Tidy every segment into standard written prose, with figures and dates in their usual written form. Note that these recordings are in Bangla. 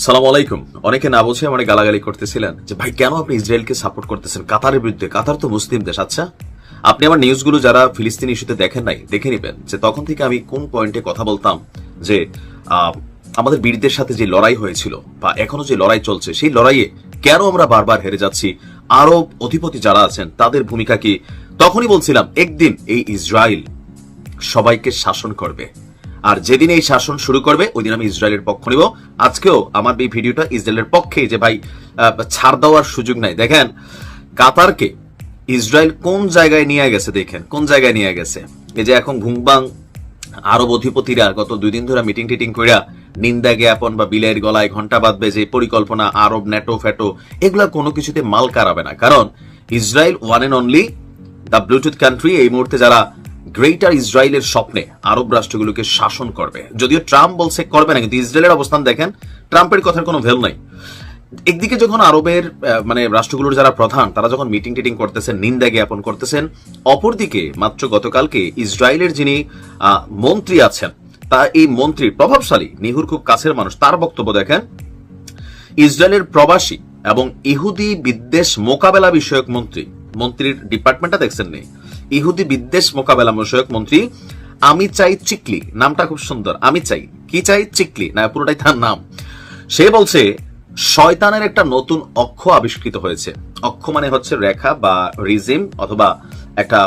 সালাম আলাইকুম। অনেকে না বুঝে মানে গালাগালি করতেছিলেন যে ভাই কেন আপনি ইসরায়েলকে সাপোর্ট করতেছেন কাতারের বিরুদ্ধে। কাতার তো মুসলিম দেশ। আচ্ছা, আপনি আমার নিউজগুলো যারা ফিলিস্তিন ইস্যুতে দেখেন নাই দেখে নিবেন যে তখন থেকে আমি কোন পয়েন্টে কথা বলতাম যে আমাদের বীরদের সাথে যে লড়াই হয়েছিল বা এখনো যে লড়াই চলছে সেই লড়াইয়ে কেন আমরা বারবার হেরে যাচ্ছি, আরব অধিপতি যারা আছেন তাদের ভূমিকা কি। তখনই বলছিলাম একদিন এই ইসরায়েল সবাইকে শাসন করবে, আর যেদিন এই শাসন শুরু করবে ওই দিন আমি ইসরায়েলের পক্ষ নিব। আজকেও আমার এই ভিডিওটা ইসরায়েলের পক্ষে, যে ভাই ছাড় দেওয়ার সুযোগ নাই। দেখেন কাতারকে ইসরায়েল কোন জায়গায় নিয়ে গেছে, দেখেন কোন জায়গায় নিয়ে গেছে। এই যে এখন ঘুংবাং আরব অধিপতিরা গত 2 দিন ধরে মিটিং টিটিং কইরা নিন্দা জ্ঞাপন বা বিলের গলায় ঘন্টা বাঁধবে যে পরিকল্পনা আরব ন্যাটো ফ্যাটো, এগুলা কোনো কিছুতে মাল কারাবে না। কারণ Israel one and only the bluetooth country এই মুহূর্তে যারা গ্রেটার ইসরায়েলের স্বপ্নে আরব রাষ্ট্রগুলোকে শাসন করবে। যদিও ট্রাম্প বলছে করবে না, কিন্তু ইসরায়েলের অবস্থান দেখেন, ট্রাম্পের কথার কোনো ভ্যালু নাই। একদিকে যখন আরবের মানে রাষ্ট্রগুলোর যারা প্রধান তারা যখন মিটিং টিটিং করতেছেন, নিন্দা জ্ঞাপন করতেছেন, অপরদিকে মাত্র গতকালকে ইসরায়েলের যিনি মন্ত্রী আছেন তা এই মন্ত্রীর প্রভাবশালী নিহুর খুব কাছের মানুষ, তার বক্তব্য দেখেন। ইসরায়েলের প্রবাসী এবং ইহুদি বিদ্বেষ মোকাবেলা বিষয়ক মন্ত্রীর ডিপার্টমেন্টটা দেখছেন নেই, ইহুদি বিদ্বেষ মোকাবেলা বিষয়ক মন্ত্রী আমিচাই চিকলি, নামটা খুব সুন্দর। আমিচাই কি চাই চিকলি না, পুরোটাই তার নাম। সে বলছে শয়তানের একটা নতুন অক্ষ আবিষ্কৃত হয়েছে। অক্ষ মানে হচ্ছে রেখা বা রিজিম অথবা একটা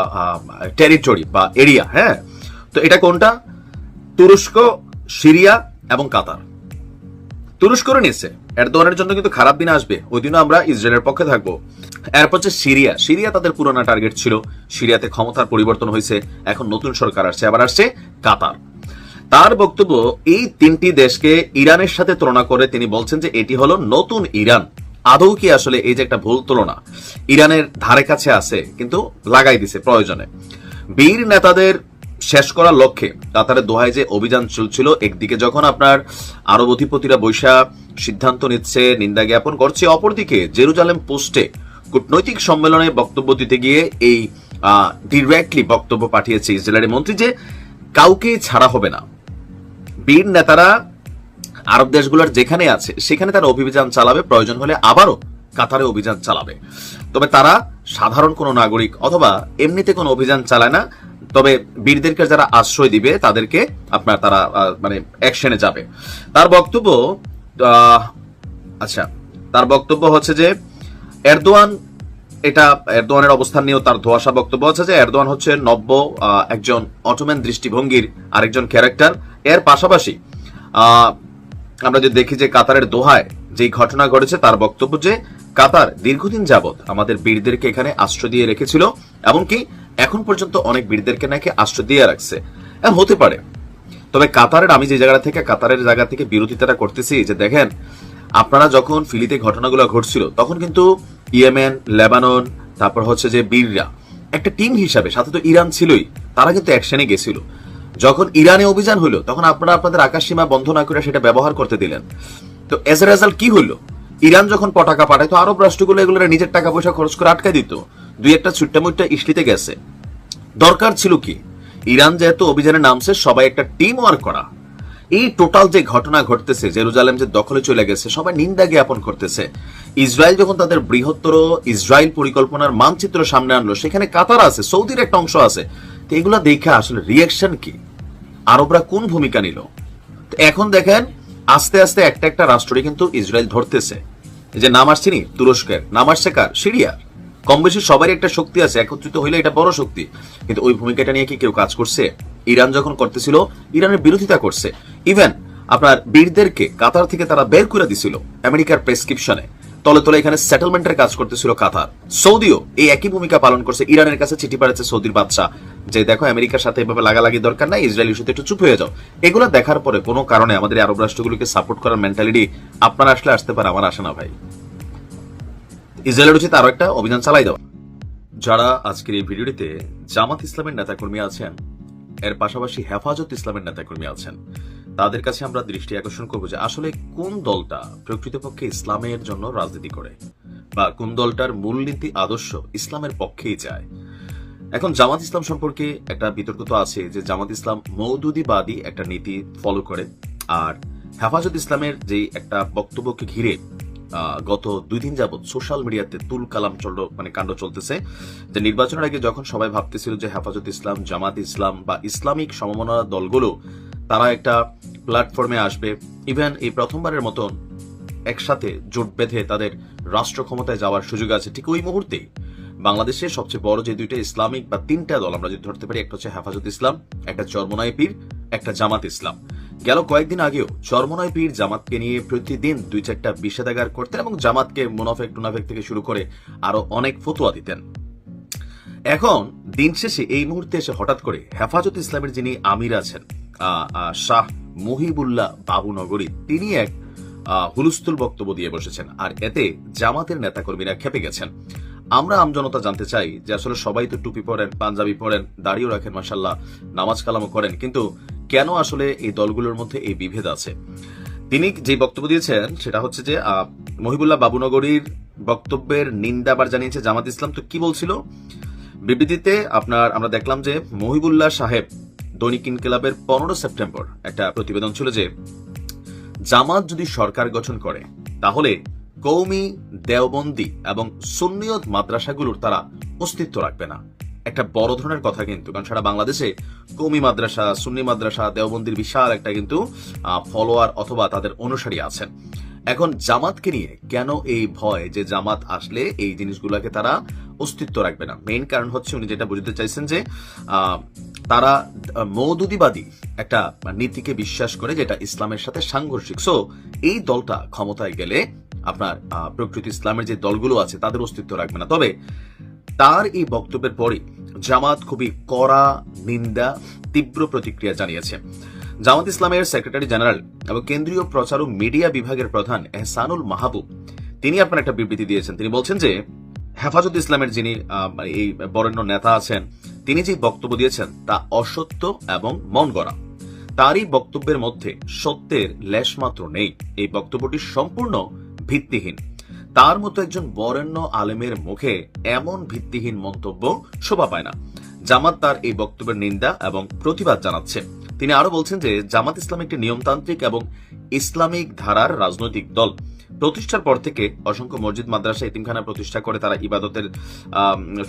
টেরিটরি বা এরিয়া। হ্যাঁ, তো এটা কোনটা? তুরস্ক, সিরিয়া এবং কাতার। তুরস্করও নিচ্ছে। এরদোয়ানের জন্য কিন্তু খারাপ দিন আসবে, ওই দিনও আমরা ইসরায়েলের পক্ষে থাকবো। এরপর হচ্ছে সিরিয়া তাদের পুরোনো টার্গেট ছিল। সিরিয়াতে ক্ষমতার পরিবর্তন হয়েছে, এখন নতুন সরকার আসছে, আবার আসছে কাতার। তার বক্তব্য এই 3টি দেশকে ইরানের সাথে তুলনা করে তিনি বলছেন যে এটি হলো নতুন ইরান। আদৌ কি আসলে এই যে একটা ভুল তুলনা, ইরানের ধারে কাছে আছে কিন্তু লাগাই দিছে প্রয়োজনে। বীর নেতাদের শেষ করার লক্ষ্যে কাতারের দোহায় যে অভিযান চলছিল, একদিকে যখন আপনার আরব অধিপতিরা বৈশা সিদ্ধান্ত নিচ্ছে, নিন্দা জ্ঞাপন করছে, অপরদিকে জেরুজালেম পোস্টে কূটনৈতিক সম্মেলনে বক্তব্য দিতে গিয়ে এই ডিরেক্টলি বক্তব্য পাঠিয়েছে ইসরায়েলের মন্ত্রী যে কাউকে ছাড়া হবে না। বীর নেতারা আরব দেশগুলোর যেখানে আছে সেখানে তারা অভিযান চালাবে, প্রয়োজন হলে আবারও কাতারে অভিযান চালাবে। তবে তারা সাধারণ কোনো নাগরিক অথবা এমনিতে কোনো অভিযান চালায় না, তবে বীরদেরকে যারা আশ্রয় দিবে তাদেরকে আপনার তারা মানে অ্যাকশনে যাবে। তার বক্তব্য তার বক্তব্য হচ্ছে যে এরদোয়ানের অবস্থান নিয়েও তার ধোঁয়াশা বক্তব্য হচ্ছে যে এরদোয়ান হচ্ছে নব্য একজন অটোম্যান দৃষ্টিভঙ্গির আরেকজন ক্যারেক্টার। এর পাশাপাশি আমরা যদি দেখি যে কাতারের দোহায় যে ঘটনা ঘটেছে, তার বক্তব্য যে কাতার দীর্ঘদিন যাবৎ আমাদের বীরদেরকে এখানে আশ্রয় দিয়ে রেখেছিল, এমনকি এখন পর্যন্ত অনেক বীরদেরকে নাকি আশ্রয় দিয়ে রাখছে। হতে পারে, তবে কাতারের আমি যে কাতারের জায়গা থেকে বিরোধিতাটা করতেছি যে দেখেন আপনারা যখন ফিলিতে ঘটনাগুলো ঘটছিল তখন কিন্তু ইয়েমেন, লেবানন, তারপর হচ্ছে যে বীররা একটা টিম হিসাবে, সাথে তো ইরান ছিলই, তারা কিন্তু অ্যাকশনে গেছিল। যখন ইরানে অভিযান হলো তখন আপনারা আপনাদের আকাশ সীমা বন্ধ না করে সেটা ব্যবহার করতে দিলেন। তো এজ এ রেজাল্ট কি হলো? ইরান যখন পটাকা পাঠায় তো আরব রাষ্ট্রগুলো এগুলো নিজের টাকা পয়সা খরচ করে আটকে দিত। 2-1টা ছুট্টা মুট্টা ইসলিতে গেছে। দরকার ছিল কি, ইরান যেহেতু অভিযানে নামছে সবাই একটা টিম ওয়ার্ক করা। এই টোটাল যে ঘটনা ঘটতেছে, জেরুজালেম যে দখলে চলে গেছে, সবাই নিন্দা জ্ঞাপন করতেছে। ইসরায়েল যখন তাদের বৃহত্তর ইসরায়েল পরিকল্পনার মানচিত্র সামনে আনলো, সেখানে কাতার আছে, সৌদির একটা অংশ আছে। তো এগুলা দেখে আসলে রিয়াকশন কি, আরবরা কোন ভূমিকা নিল? এখন দেখেন আস্তে আস্তে একটা রাষ্ট্রই কিন্তু ইসরায়েল ধরতেছে। এই যে নাম আসছেনি তুরস্কের, নাম আসছে কার? সিরিয়ার। কম বেশি সবারই একটা শক্তি আছে, একত্রিত হইলে এটা বড় শক্তি। কিন্তু ওই ভূমিকাটা নিয়ে কি কেউ কাজ করছে? ইরান যখন করতেছিল ইরানের বিরোধিতা করছে। ইভেন আপনার বীরদেরকে কাতার থেকে তারা বের করে দিছিল আমেরিকার প্রেসক্রিপশনে, তলে তলে এখানে সেটেলমেন্টের কাজ করতেছিল কাতার। সৌদিও এই একই ভূমিকা পালন করছে, ইরানের কাছে চিঠি পাঠাচ্ছে সৌদির বাদশাহ যে দেখো আমেরিকার সাথে এভাবে লাগালাগি দরকার নাই, ইসরায়েল ইস্যুতে একটু চুপ হয়ে যাও। এগুলো দেখার পরে কোনো কারণে আমাদের আরব রাষ্ট্রগুলোকে সাপোর্ট করার মেন্টালিটি আপনারা আসতে পারে, আমার আসে না ভাই। ইসরায়েলের উচিত আরো একটা অভিযান চালাই দেওয়া। যারা আজকের এই ভিডিওটিতে জামাত ইসলামের নেতাকর্মী আছেন, এর পাশাপাশি হেফাজত ইসলামের নেতাকর্মী আছেন, তাদের কাছে আমরা দৃষ্টি আকর্ষণ করবো যে আসলে কোন দলটা প্রকৃতপক্ষে ইসলামের জন্য রাজনীতি করে বা কোন দলটার মূলনীতি আদর্শ ইসলামের পক্ষেই যায়। এখন জামাত ইসলাম সম্পর্কে একটা বিতর্ক তো আছে যে জামাত ইসলাম মওদুদিবাদী একটা নীতি ফলো করে, আর হেফাজত ইসলামের যে একটা বক্তব্যকে ঘিরে গত 2 দিন যাবৎ সোশ্যাল মিডিয়াতে তুল কালাম কাণ্ড চলতেছে, যে নির্বাচনের আগে যখন সবাই ভাবতেছিল যে হেফাজত ইসলাম, জামাত ইসলাম বা ইসলামিক সমমনা দলগুলো তারা একটা প্ল্যাটফর্মে আসবে, ইভেন এই প্রথমবারের মতন একসাথে জোট বেঁধে তাদের রাষ্ট্র ক্ষমতায় যাওয়ার সুযোগ আছে, ঠিক ওই মুহূর্তে বাংলাদেশের সবচেয়ে বড় যে 2টা ইসলামিক বা 3টা দল আমরা যদি ধরতে পারি, একটা হচ্ছে হেফাজত ইসলাম, একটা চরমনাই পীর, একটা জামাত ইসলাম। গেল কয়েকদিন আগেও চরমনাই পীর জামাতকে নিয়ে প্রতিদিন 2-4টা বিষেধাগার করতেন এবং জামাতকে মুনাফেক টুনাফেক থেকে শুরু করে আরো অনেক ফতোয়া দিতেন। এখন দিন শেষে এই মুহূর্তে এসে হঠাৎ করে হেফাজত ইসলামের যিনি আমির আছেন শাহ মহিবুল্লাহ বাবুনগরী, তিনি এক হুলস্থুল বক্তব্য দিয়ে বসেছেন, আর এতে জামাতের নেতাকর্মীরা খেপে গেছেন। আমরা আমজনতা জানতে চাই যে আসলে সবাই তো টুপি পরেন, পাঞ্জাবি পরেন, দাড়িও রাখেন, মাশাআল্লাহ, নামাজ কালামও করেন, কিন্তু কেন আসলে এই দলগুলোর মধ্যে এই বিভেদ আছে? তিনি যে বক্তব্য দিয়েছেন সেটা হচ্ছে যে মহিবুল্লাহ বাবুনগরীর বক্তব্যের নিন্দা আবার জানিয়েছে জামাত ইসলাম। তো কি বলছিল বিবৃতিতে? আমরা দেখলাম যে মহিবুল্লাহ সাহেব দৈনিক ইনকিলাবের 15 সেপ্টেম্বর একটা প্রতিবেদন ছিল যে জামাত যদি সরকার গঠন করে তাহলে কওমি, দেওবন্দি এবং সুন্নিয়ত মাদ্রাসাগুলোর তারা অস্তিত্ব রাখবে না। একটা বড় ধরনের কথা কিন্তু, কারণ সারা বাংলাদেশে কওমি মাদ্রাসা, সুন্নি মাদ্রাসা, দেওবন্দির বিশাল একটা কিন্তু ফলোয়ার অথবা তাদের অনুসারী আছেন। এখন জামাতকে নিয়ে কেন এই ভয় যে জামাত আসলে এই জিনিসগুলোকে তারা অস্তিত্ব রাখবে না? মেইন কারণ হচ্ছে উনি যেটা বুঝতে চাইছেন যে তারা মওদুদিবাদী একটা নীতিকে বিশ্বাস করে যেটা ইসলামের সাথে সাংঘর্ষিক। সো এই দলটা ক্ষমতায় গেলে আপনার প্রকৃত ইসলামের যে দলগুলো আছে তাদের অস্তিত্ব রাখবে না। তবে তার এই বক্তব্যের পরে জামাত খুবই কড়া নিন্দা, তীব্র প্রতিক্রিয়া জানিয়েছে। জামাত ইসলামের সেক্রেটারি জেনারেল এবং কেন্দ্রীয় প্রচার ও মিডিয়া বিভাগের প্রধান এহসানুল মাহবুব, তিনি আপনার একটা বিবৃতি দিয়েছেন। তিনি বলছেন যে হেফাজত ইসলামের যিনি এই বরেণ্য নেতা আছেন, তিনি যে বক্তব্য দিয়েছেন তা অসত্য এবং মন গড়া। তারই বক্তব্যের মধ্যে সত্যের লেশমাত্র নেই। এই বক্তব্যটি সম্পূর্ণ ভিত্তিহীন। তার মতো একজন বরেণ্য আলেমের মুখে এমন ভিত্তিহীন মন্তব্য শোভা পায় না। জামাত তার এই বক্তব্যের নিন্দা এবং প্রতিবাদ জানাচ্ছে। তিনি আরো বলছেন যে জামাত ইসলাম একটি নিয়মতান্ত্রিক এবং ইসলামিক ধারার রাজনৈতিক দল। প্রতিষ্ঠার পর থেকে অসংখ্য মসজিদ, মাদ্রাসা, এতিমখানা প্রতিষ্ঠা করে তারা ইবাদতের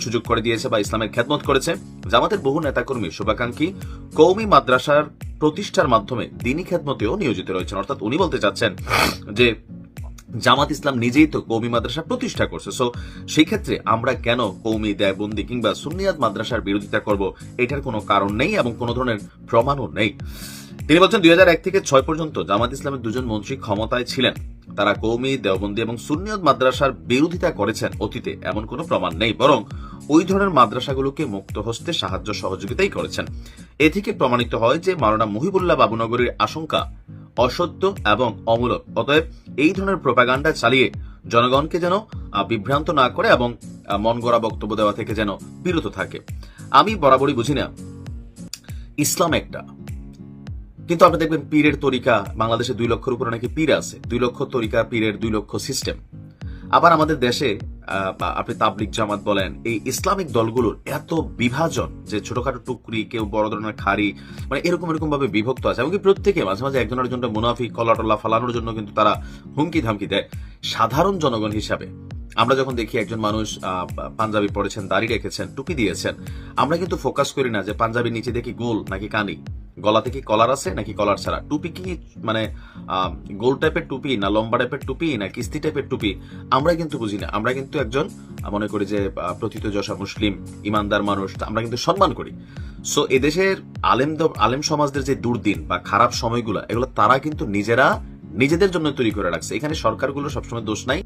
সুযোগ করে দিয়েছে বা ইসলামের খেদমত করেছে। জামাতের বহু নেতাকর্মী, শুভাকাঙ্ক্ষী কওমি মাদ্রাসার প্রতিষ্ঠার মাধ্যমে দ্বীনি খেদমতেও নিয়োজিত রয়েছেন। অর্থাৎ উনি বলতে চাচ্ছেন যে জামাত ইসলাম নিজেই তো কওমি মাদ্রাসা প্রতিষ্ঠা করছে। সো সেই ক্ষেত্রে আমরা কেন কওমি, দেওবন্দি কিংবা সুন্নিয়াত মাদ্রাসার বিরোধিতা করব? এটার কোনো কারণ নেই এবং কোনো ধরনের প্রমাণও নেই। তিনি বলছেন 2001 থেকে 6 পর্যন্ত জামাত ইসলামের 2জন মন্ত্রী ক্ষমতায় ছিলেন। তারা কওমি, দেওবন্দি এবং সুন্নিয়ত মাদ্রাসার বিরোধিতা করেছেন অতীতে, এমন কোনো প্রমাণ নেই। বরং ওই ধরনের মাদ্রাসাগুলোকে মুক্ত হস্তে সাহায্য সহযোগিতাই করেছেন। এ থেকে প্রমাণিত হয় যে মাওলানা মহিবুল্লাহ বাবুনগরীর আশঙ্কা অসত্য এবং অমূলক। অতএব এই ধরনের প্রোপাগান্ডা চালিয়ে জনগণকে যেন বিভ্রান্ত না করে এবং মন গড়া বক্তব্য দেওয়া থেকে যেন বিরত থাকে। আমি বরাবরই বুঝি না, ইসলাম একটা, কিন্তু আপনি দেখবেন পীরের তরিকা, বাংলাদেশে 2 লক্ষের উপরে নাকি পীর আছে, 2 লক্ষ তরিকা, পীরের 2 লক্ষ সিস্টেম। আবার আমাদের দেশে আপনি তাবলিগ জামাত বলেন, এই ইসলামিক দলগুলোর এত বিভাজন যে ছোটখাটো টুকরি, কেউ বড় ধরনের খাড়ি, মানে এরকম ভাবে বিভক্ত আছে। এমনকি প্রত্যেকে মাঝে মাঝে একজনের জন্য মুনাফিক, কলাটল্লা ফালানোর জন্য কিন্তু তারা হুমকি ধামকি দেয়। সাধারণ জনগণ হিসাবে আমরা যখন দেখি একজন মানুষ পাঞ্জাবি পরেছেন, দাড়ি রেখেছেন, টুপি দিয়েছেন, আমরা কিন্তু ফোকাস করি না যে পাঞ্জাবির নিচে দেখি গোল নাকি কানি, গলাতে কি কলার আছে নাকি কলার ছাড়া, টুপি কি মানে গোল টাইপের টুপি না লম্বা টাইপের টুপি না কিস্তি টাইপের টুপি, আমরা কিন্তু বুঝি না। আমরা কিন্তু একজন মনে করি যে প্রথিতযশা মুসলিম ইমানদার মানুষ, আমরা কিন্তু সম্মান করি। সো এদেশের আলেম সমাজদের যে দুর্দিন বা খারাপ সময়গুলো, এগুলো তারা কিন্তু নিজেদের জন্য তৈরি করে রাখছে। এখানে সরকারগুলো সবসময় দোষ নাই।